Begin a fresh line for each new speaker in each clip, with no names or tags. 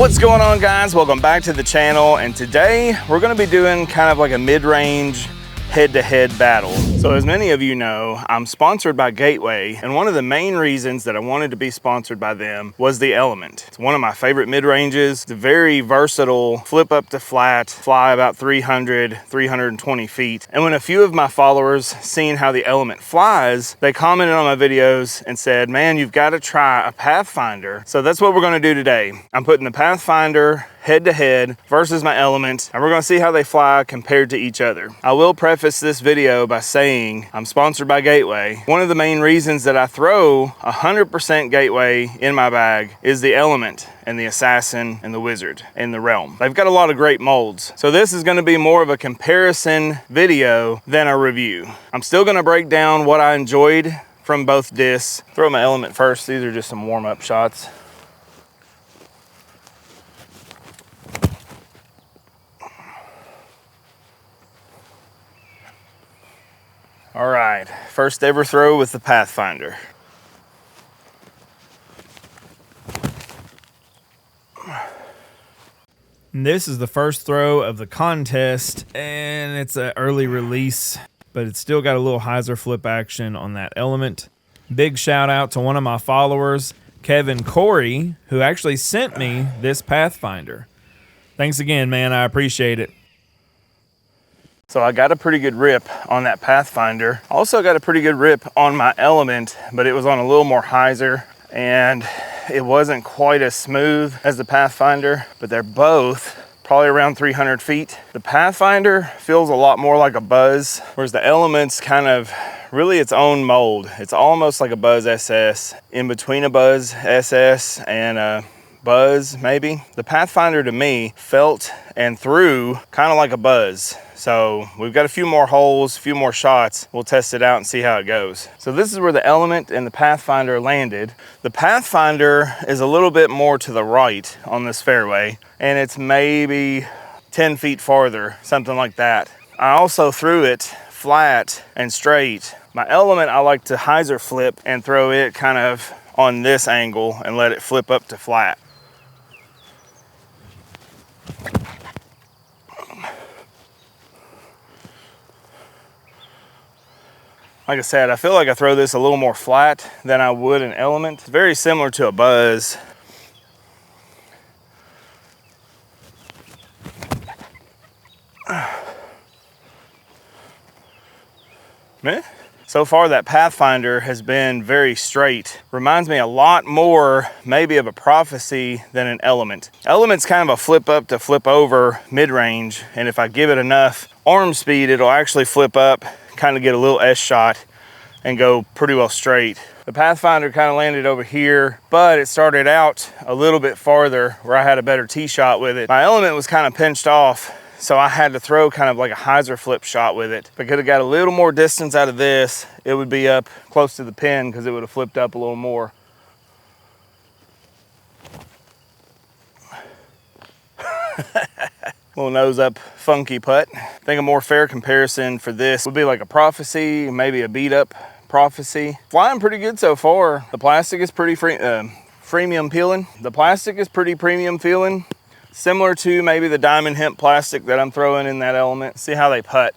What's going on, guys? Welcome back to the channel, and today we're going to be doing kind of like a mid-range head-to-head battle. So as many of you know, I'm sponsored by Gateway, and one of the main reasons that I wanted to be sponsored by them was the Element. It's one of my favorite mid-ranges. It's very versatile, flip up to flat, fly about 320 feet. And when a few of my followers seen how the Element flies, they commented on my videos and said, man, you've got to try a Pathfinder. So that's what we're going to do today. I'm putting the Pathfinder head-to-head versus my Element, and we're going to see how they fly compared to each other. I will preface this video by saying I'm sponsored by Gateway. One of the main reasons that I throw 100% Gateway in my bag is the Element and the Assassin and the Wizard in the Realm. They've got a lot of great molds. So this is going to be more of a comparison video than a review. I'm still going to break down what I enjoyed from both discs. Throw my Element first. These are just some warm-up shots. All right, first ever throw with the Pathfinder. This is the first throw of the contest, and it's an early release, but it's still got a little hyzer flip action on that Element. Big shout out to one of my followers, Kevin Corey, who actually sent me this Pathfinder. Thanks again, man, I appreciate it. So I got a pretty good rip on that Pathfinder. Also got a pretty good rip on my Element, but it was on a little more hyzer, and it wasn't quite as smooth as the Pathfinder, but they're both probably around 300 feet. The Pathfinder feels a lot more like a Buzz, whereas the Element's kind of really its own mold. It's almost like a Buzz SS, in between a Buzz SS and a Buzz, maybe. The Pathfinder to me felt and threw kind of like a Buzz. So we've got a few more holes, a few more shots. We'll test it out and see how it goes. So this is where the Element and the Pathfinder landed. The Pathfinder is a little bit more to the right on this fairway, and it's maybe 10 feet farther, something like that. I also threw it flat and straight. My Element, I like to hyzer flip and throw it kind of on this angle and let it flip up to flat. Like I said, I feel like I throw this a little more flat than I would an Element. It's very similar to a Buzz. Man. So far that Pathfinder has been very straight. Reminds me a lot more maybe of a Prophecy than an Element. Element's kind of a flip up to flip over mid-range, and if I give it enough arm speed, it'll actually flip up, kind of get a little S shot and go pretty well straight. The Pathfinder kind of landed over here, but it started out a little bit farther where I had a better tee shot with it. My Element was kind of pinched off, so I had to throw kind of like a hyzer flip shot with it. If I could have got a little more distance out of this, it would be up close to the pin because it would have flipped up a little more. Little nose up funky putt. I think a more fair comparison for this would be like a Prophecy, maybe a beat up Prophecy. Flying pretty good so far. The plastic is pretty premium peeling. The plastic is pretty premium feeling. Similar to maybe the diamond hemp plastic that I'm throwing in that Element. See how they putt.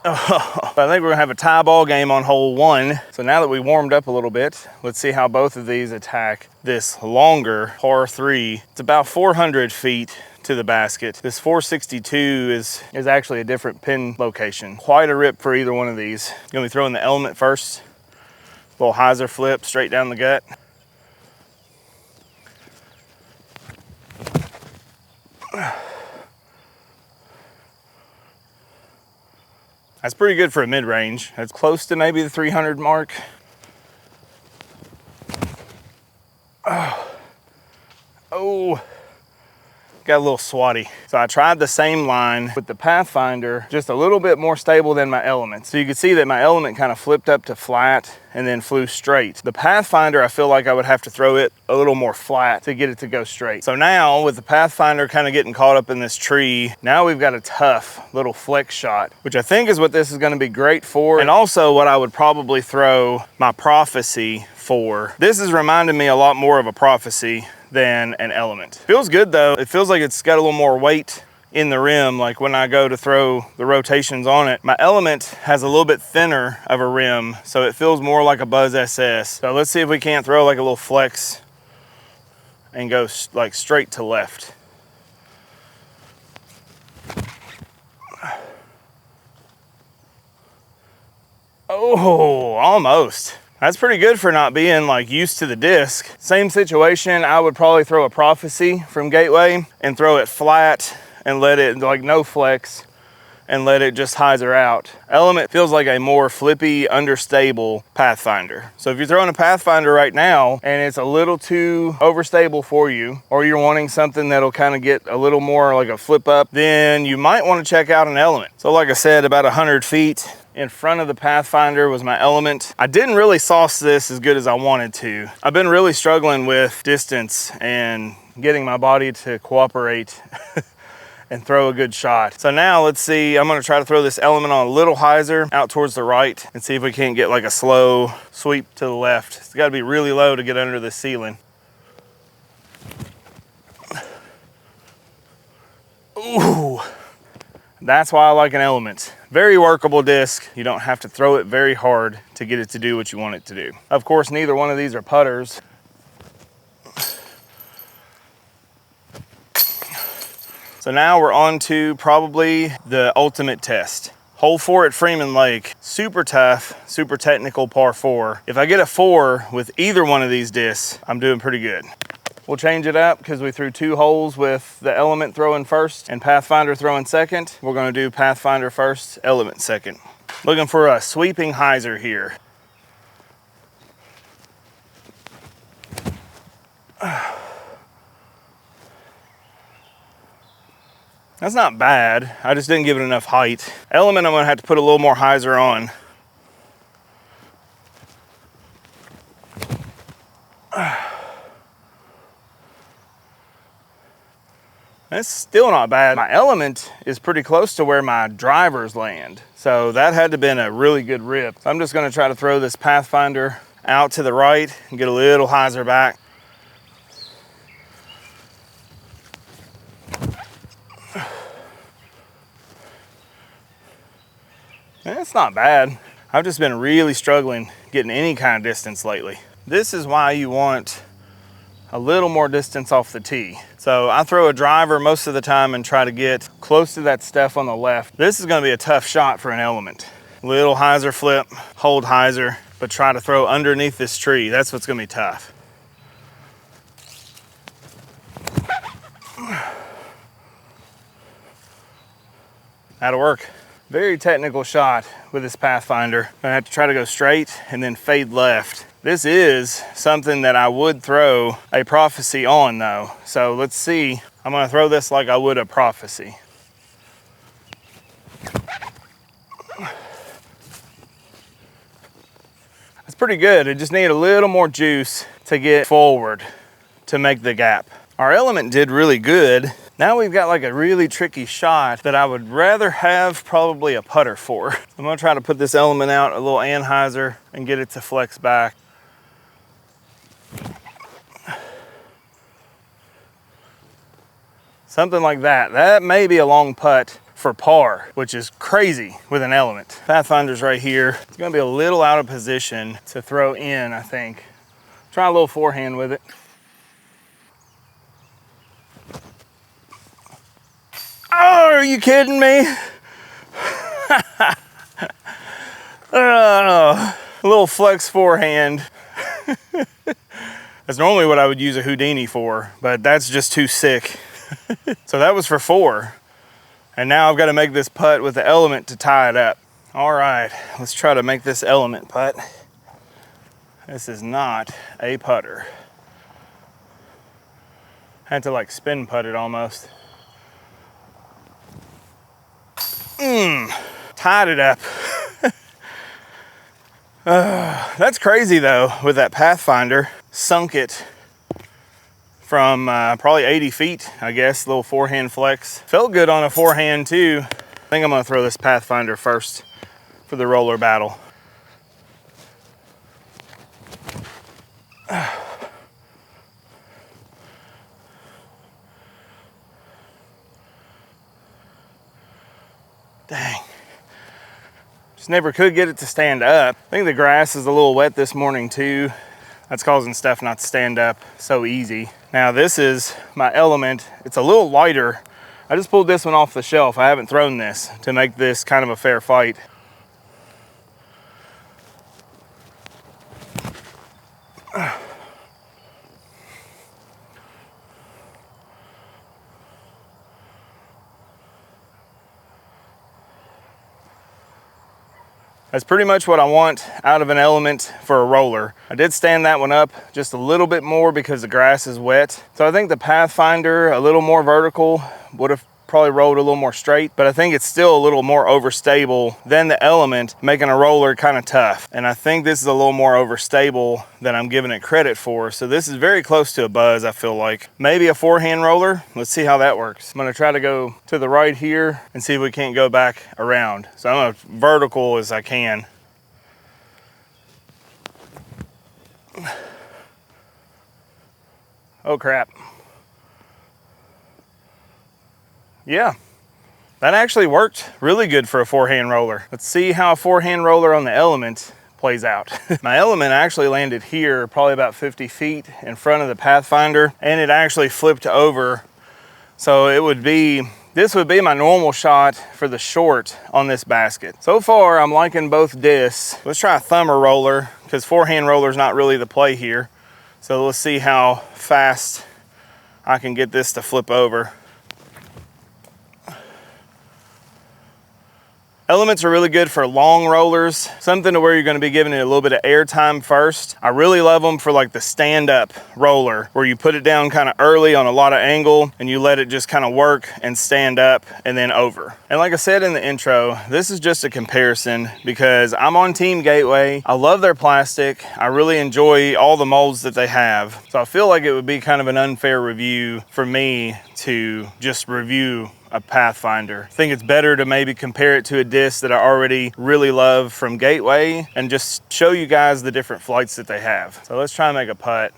Oh, I think we're gonna have a tie ball game on hole 1. So now that we warmed up a little bit, let's see how both of these attack this longer par 3. It's about 400 feet to the basket. This 462 is actually a different pin location. Quite a rip for either one of these. Gonna be throwing the Element first. Little hyzer flip straight down the gut. That's pretty good for a mid-range. That's close to maybe the 300 mark. Oh, got got a little swatty. So I tried the same line with the Pathfinder, just a little bit more stable than my Element. So you can see that my Element kind of flipped up to flat and then flew straight. The Pathfinder, I feel like I would have to throw it a little more flat to get it to go straight. So now with the Pathfinder kind of getting caught up in this tree, now we've got a tough little flex shot, which I think is what this is going to be great for. And also what I would probably throw my Prophecy for. This is reminding me a lot more of a Prophecy than an Element. Feels good though. It feels like it's got a little more weight in the rim, like when I go to throw the rotations on it. My Element has a little bit thinner of a rim, so it feels more like a Buzz SS. So let's see if we can't throw like a little flex and go like straight to left. Oh, almost. That's pretty good for not being like used to the disc. Same situation, I would probably throw a Prophecy from Gateway and throw it flat and let it, like no flex, and let it just hyzer out. Element feels like a more flippy, understable Pathfinder. So if you're throwing a Pathfinder right now and it's a little too overstable for you, or you're wanting something that'll kind of get a little more like a flip up, then you might want to check out an Element. So like I said, about 100 feet in front of the Pathfinder was my Element. I didn't really sauce this as good as I wanted to. I've been really struggling with distance and getting my body to cooperate and throw a good shot. So now let's see, I'm gonna try to throw this Element on a little hyzer out towards the right and see if we can't get like a slow sweep to the left. It's gotta be really low to get under the ceiling. Ooh, that's why I like an Element. Very workable disc. You don't have to throw it very hard to get it to do what you want it to do. Of course, neither one of these are putters. So now we're on to probably the ultimate test. Hole 4 at Freeman Lake, super tough, super technical par 4. If I get a 4 with either one of these discs, I'm doing pretty good. We'll change it up because we threw 2 holes with the Element throwing first and Pathfinder throwing second. We're gonna do Pathfinder first, Element second. Looking for a sweeping hyzer here. That's not bad. I just didn't give it enough height. Element, I'm gonna have to put a little more hyzer on. That's still not bad. My Element is pretty close to where my drivers land. So that had to have been a really good rip. So I'm just gonna try to throw this Pathfinder out to the right and get a little hyzer back. It's not bad. I've just been really struggling getting any kind of distance lately. This is why you want a little more distance off the tee. So I throw a driver most of the time and try to get close to that stuff on the left. This is gonna be a tough shot for an Element. Little hyzer flip, hold hyzer, but try to throw underneath this tree. That's what's gonna be tough. That'll work. Very technical shot with this Pathfinder. I'm gonna have to try to go straight and then fade left. This is something that I would throw a Prophecy on though. So let's see. I'm gonna throw this like I would a Prophecy. That's pretty good. It just needed a little more juice to get forward to make the gap. Our Element did really good. Now we've got like a really tricky shot that I would rather have probably a putter for. I'm gonna try to put this Element out a little anhyzer and get it to flex back. Something like that. That may be a long putt for par, which is crazy with an Element. Pathfinder's right here. It's gonna be a little out of position to throw in, I think. Try a little forehand with it. Oh, are you kidding me? A little flex forehand. That's normally what I would use a Houdini for, but that's just too sick. So that was for 4. And now I've got to make this putt with the Element to tie it up. All right, let's try to make this Element putt. This is not a putter. Had to like spin putt it almost.
Tied it up. That's crazy though, with that Pathfinder. Sunk it from probably 80 feet, I guess. Little forehand flex. Felt good on a forehand too. I think I'm gonna throw this Pathfinder first for the roller battle. Dang. Just never could get it to stand up. I think the grass is a little wet this morning too. That's causing stuff not to stand up so easy. Now this is my element. It's a little lighter. I just pulled this one off the shelf. I haven't thrown this to make this kind of a fair fight. That's pretty much what I want out of an element for a roller. I did stand that one up just a little bit more because the grass is wet. So I think the Pathfinder, a little more vertical, would have probably rolled a little more straight, but I think it's still a little more overstable than the element, making a roller kind of tough. And I think this is a little more overstable than I'm giving it credit for. So this is very close to a buzz, I feel like. Maybe a forehand roller. Let's see how that works. I'm gonna try to go to the right here and see if we can't go back around. So I'm as vertical as I can. Oh crap. Yeah, that actually worked really good for a forehand roller. Let's see how a forehand roller on the element plays out. My element actually landed here probably about 50 feet in front of the Pathfinder, and it actually flipped over. So this would be my normal shot for the short on this basket. So far, I'm liking both discs. Let's try a thumber roller because forehand roller is not really the play here. So let's see how fast I can get this to flip over. Elements are really good for long rollers, something to where you're gonna be giving it a little bit of air time first. I really love them for like the stand-up roller, where you put it down kind of early on a lot of angle and you let it just kind of work and stand up and then over. And like I said in the intro, this is just a comparison because I'm on Team Gateway. I love their plastic. I really enjoy all the molds that they have. So I feel like it would be kind of an unfair review for me to just review a Pathfinder. I think it's better to maybe compare it to a disc that I already really love from Gateway and just show you guys the different flights that they have. So let's try and make a putt.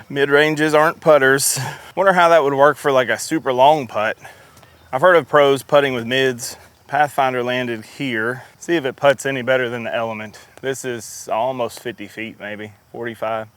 Mid-ranges aren't putters. Wonder how that would work for like a super long putt. I've heard of pros putting with mids. Pathfinder landed here. See if it putts any better than the element. This is almost 50 feet, maybe 45.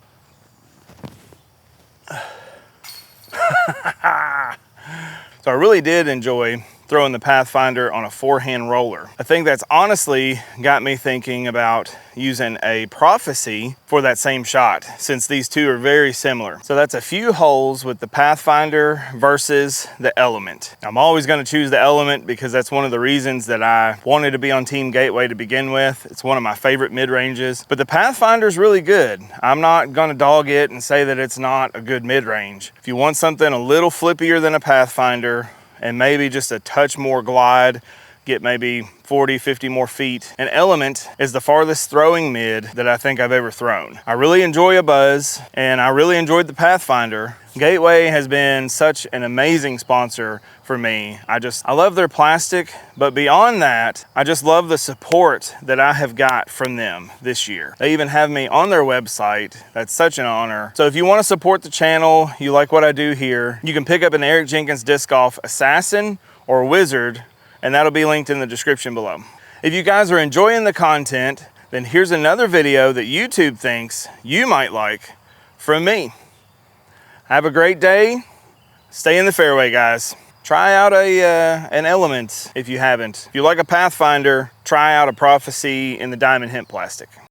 So I really did enjoy throwing the Pathfinder on a forehand roller. I think that's honestly got me thinking about using a Prophecy for that same shot, since these two are very similar. So that's a few holes with the Pathfinder versus the element. I'm always going to choose the element because that's one of the reasons that I wanted to be on Team Gateway to begin with. It's one of my favorite mid-ranges, but the Pathfinder is really good. I'm not going to dog it and say that it's not a good mid-range. If you want something a little flippier than a Pathfinder, and maybe just a touch more glide, get maybe 40, 50 more feet. An element is the farthest throwing mid that I think I've ever thrown. I really enjoy a buzz, and I really enjoyed the Pathfinder. Gateway has been such an amazing sponsor for me. I love their plastic, but beyond that, I just love the support that I have got from them this year. They even have me on their website. That's such an honor. So if you want to support the channel, you like what I do here, you can pick up an Eric Jenkins Disc Golf Assassin or Wizard, and that'll be linked in the description below. If you guys are enjoying the content, then here's another video that YouTube thinks you might like from me. Have a great day. Stay in the fairway, guys. Try out an element if you haven't. If you like a Pathfinder, try out a Prophecy in the diamond hemp plastic.